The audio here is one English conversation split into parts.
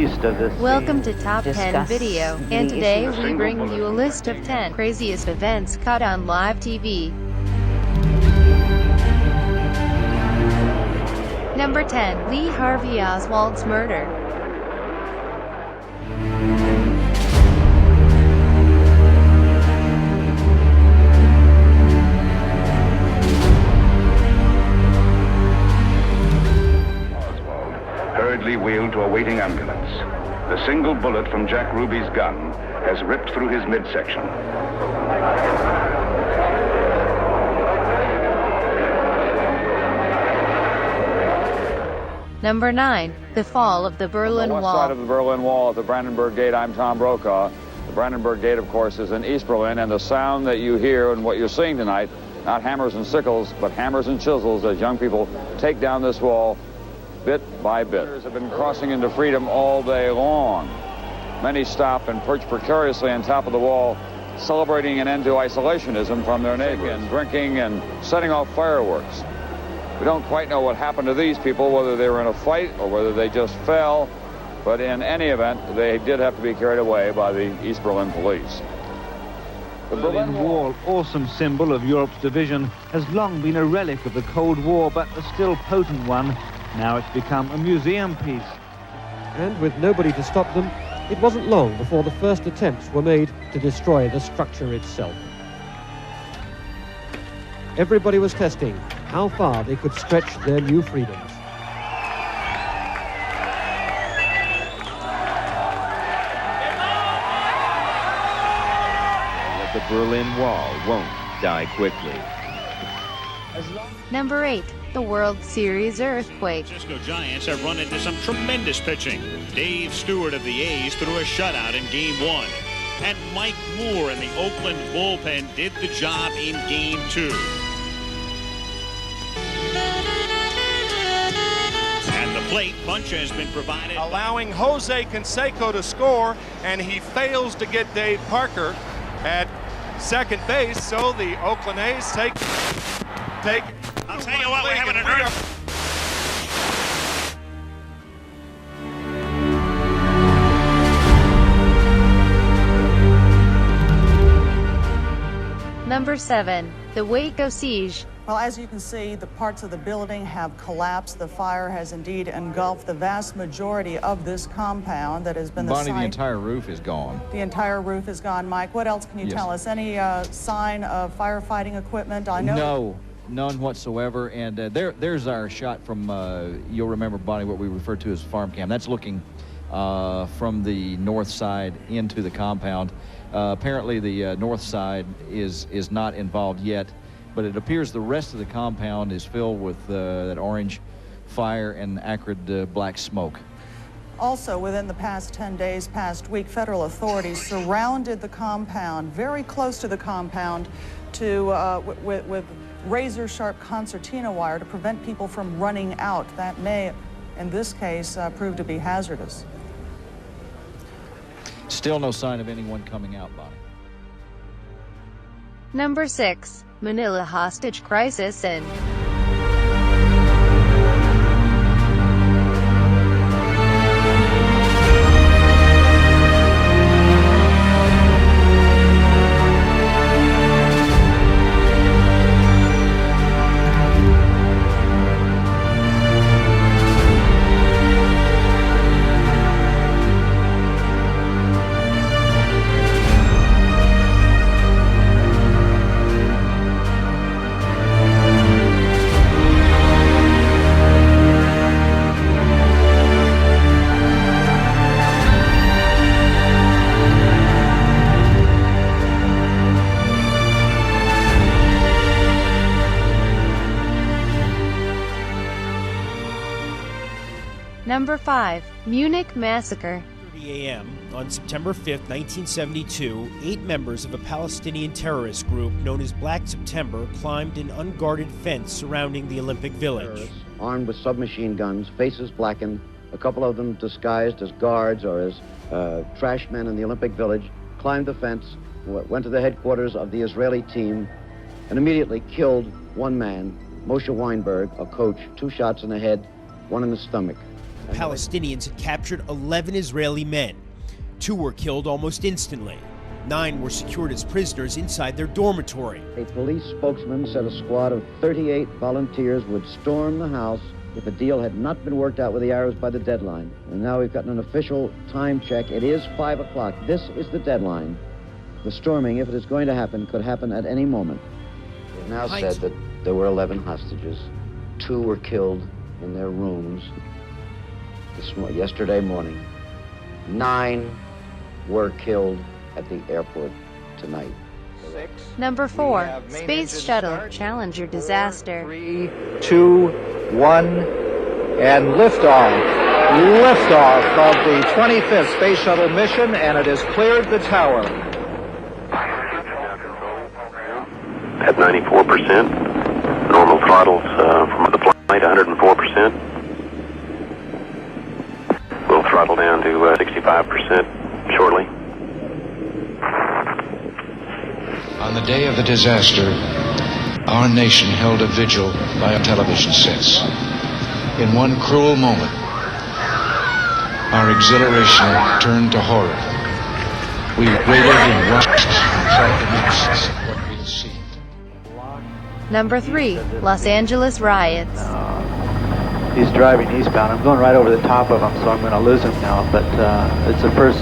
east of the sea. Welcome to Top 10 Video, and today we bring you a list of 10 craziest events caught on live TV. Number 10. Lee Harvey Oswald's murder. Oswald, hurriedly wheeled to a waiting ambulance. The single bullet from Jack Ruby's gun has ripped through his midsection. Number 9. The fall of the Berlin On the Wall. west side of the Berlin Wall at the Brandenburg Gate, I'm Tom Brokaw. The Brandenburg Gate, of course, is in East Berlin, and the sound that you hear and what you're seeing tonight, not hammers and sickles, but hammers and chisels as young people take down this wall bit by bit. Others have been crossing into freedom all day long. Many stop and perch precariously on top of the wall, celebrating an end to isolationism from their neighbors, and drinking and setting off fireworks. We don't quite know what happened to these people, whether they were in a fight or whether they just fell, but in any event, they did have to be carried away by the East Berlin police. The Berlin Wall, awesome symbol of Europe's division, has long been a relic of the Cold War, but a still potent one. Now it's become a museum piece. And with nobody to stop them, it wasn't long before the first attempts were made to destroy the structure itself. Everybody was testing how far they could stretch their new freedoms. The Berlin Wall won't die quickly. Number 8. The World Series earthquake. San Francisco Giants have run into some tremendous pitching. Dave Stewart of the A's threw a shutout in Game 1. And Mike Moore in the Oakland bullpen did the job in Game 2. And the plate punch has been provided, allowing Jose Canseco to score, and he fails to get Dave Parker at second base, so the Oakland A's take. I'll tell you what, we're having an earth. Number 7. The Waco Siege. Well, as you can see, the parts of the building have collapsed. The fire has indeed engulfed the vast majority of this compound that has been the Bonnie, site. the entire roof is gone. The entire roof is gone. Mike, what else can you tell us? Any sign of firefighting equipment? I know. No, none whatsoever. And there's our shot from, you'll remember, Bonnie, what we refer to as farm cam. That's looking from the north side into the compound. Apparently the north side is not involved yet, but it appears the rest of the compound is filled with that orange fire and acrid black smoke. Also, within the past 10 days, past week, federal authorities surrounded the compound, very close to the compound, with razor-sharp concertina wire to prevent people from running out. That may, in this case, prove to be hazardous. Still no sign of anyone coming out, Bonnie. Number 6. Manila hostage crisis in. Number 5. Munich Massacre. 30 a.m. on September 5, 1972, 8 members of a Palestinian terrorist group known as Black September climbed an unguarded fence surrounding the Olympic Village. Armed with submachine guns, faces blackened, a couple of them disguised as guards or as trash men in the Olympic Village, climbed the fence, went to the headquarters of the Israeli team, and immediately killed one man, Moshe Weinberg, a coach, 2 shots in the head, 1 in the stomach. Palestinians had captured 11 Israeli men. 2 were killed almost instantly. 9 were secured as prisoners inside their dormitory. A police spokesman said a squad of 38 volunteers would storm the house if a deal had not been worked out with the Arabs by the deadline. And now we've gotten an official time check. It is 5 o'clock. This is the deadline. The storming, if it is going to happen, could happen at any moment. It now said that there were 11 hostages. 2 were killed in their rooms yesterday morning. 9 were killed at the airport tonight. Number 4, Space Shuttle Challenger disaster. 3, 2, 1, and liftoff. Liftoff of the 25th Space Shuttle mission, and it has cleared the tower. At 94%. Normal throttles from the flight, 104%. We'll throttle down to 65% shortly. On the day of the disaster, our nation held a vigil by our television sets. In one cruel moment, our exhilaration turned to horror. We waited and watched and tried to make sense of what we had seen. Number 3, Los Angeles Riots. He's driving eastbound. I'm going right over the top of him, so I'm going to lose him now. But it's the first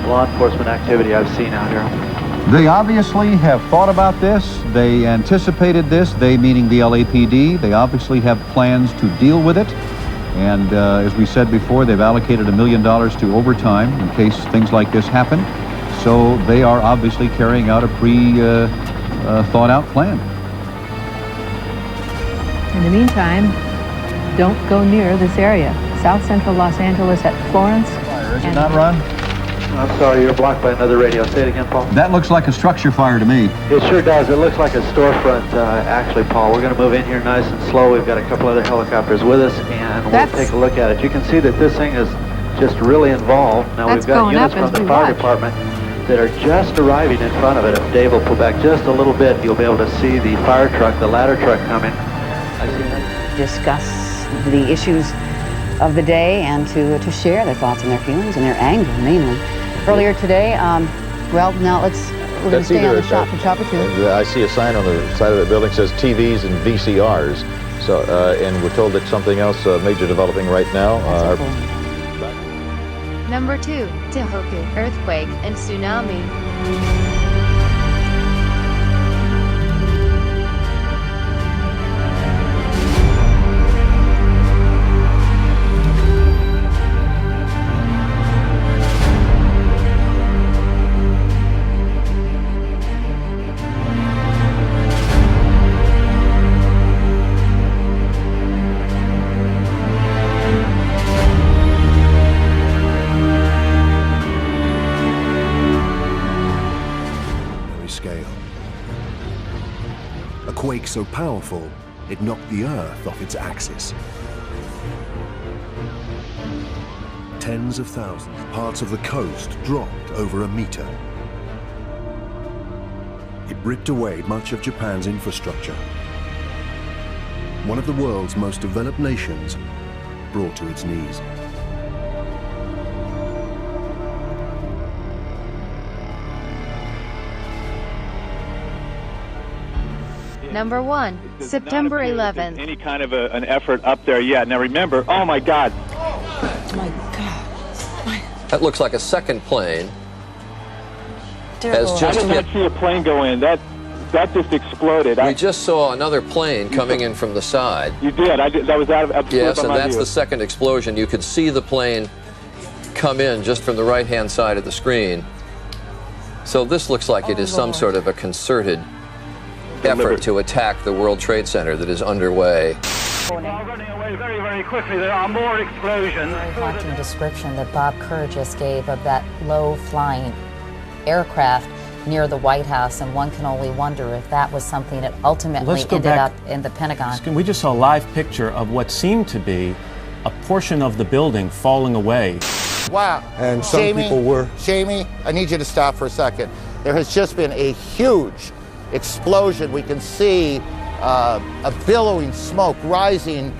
law enforcement activity I've seen out here. They obviously have thought about this. They anticipated this, they meaning the LAPD. They obviously have plans to deal with it. And as we said before, they've allocated $1 million to overtime in case things like this happen. So they are obviously carrying out a thought out plan. In the meantime, don't go near this area. South Central Los Angeles at Florence. Fire, is it not, Ron? I'm sorry, you're blocked by another radio. Say it again, Paul. That looks like a structure fire to me. It sure does. It looks like a storefront, actually, Paul. We're going to move in here nice and slow. We've got a couple other helicopters with us, and we'll take a look at it. You can see that this thing is just really involved. Now we've got units from the fire department that are just arriving in front of it. If Dave will pull back just a little bit, you'll be able to see the fire truck, the ladder truck coming. I see that. Discuss the issues of the day and to share their thoughts and their feelings and their anger, mainly. Earlier today, well, now we're going to stay on the shot for Chopper 2. I see a sign on the side of the building that says TVs and VCRs. So, and we're told that something else major developing right now. Number 2, Tohoku earthquake and tsunami. Quake so powerful, it knocked the Earth off its axis. Tens of thousands, parts of the coast dropped over a meter. It ripped away much of Japan's infrastructure. One of the world's most developed nations brought to its knees. Number 1, September 11th. Any kind of an effort up there yet. Now remember, oh my God. My God. That looks like a second plane. I did not see a plane go in. That just exploded. We just saw another plane coming in from the side. You did. That was out of Yes, and that's the second explosion. You could see the plane come in just from the right-hand side of the screen. So this looks like it is some sort of a concerted effort to attack the World Trade Center that is underway. Running away very, very quickly. There are more explosions. Very haunting description that Bob Kerr just gave of that low-flying aircraft near the White House, and one can only wonder if that was something that ultimately ended up in the Pentagon. We just saw a live picture of what seemed to be a portion of the building falling away. Wow. And some people were... Jamie, I need you to stop for a second. There has just been a huge explosion. We can see a billowing smoke rising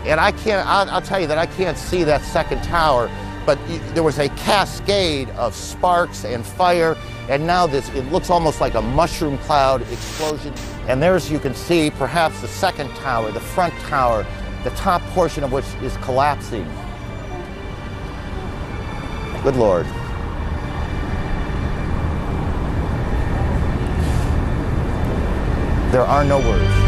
And I'll tell you that I can't see that second tower, but there was a cascade of sparks and fire, and now it looks almost like a mushroom cloud explosion. And there's, you can see, perhaps the second tower, the front tower, the top portion of which is collapsing. Good Lord. There are no words.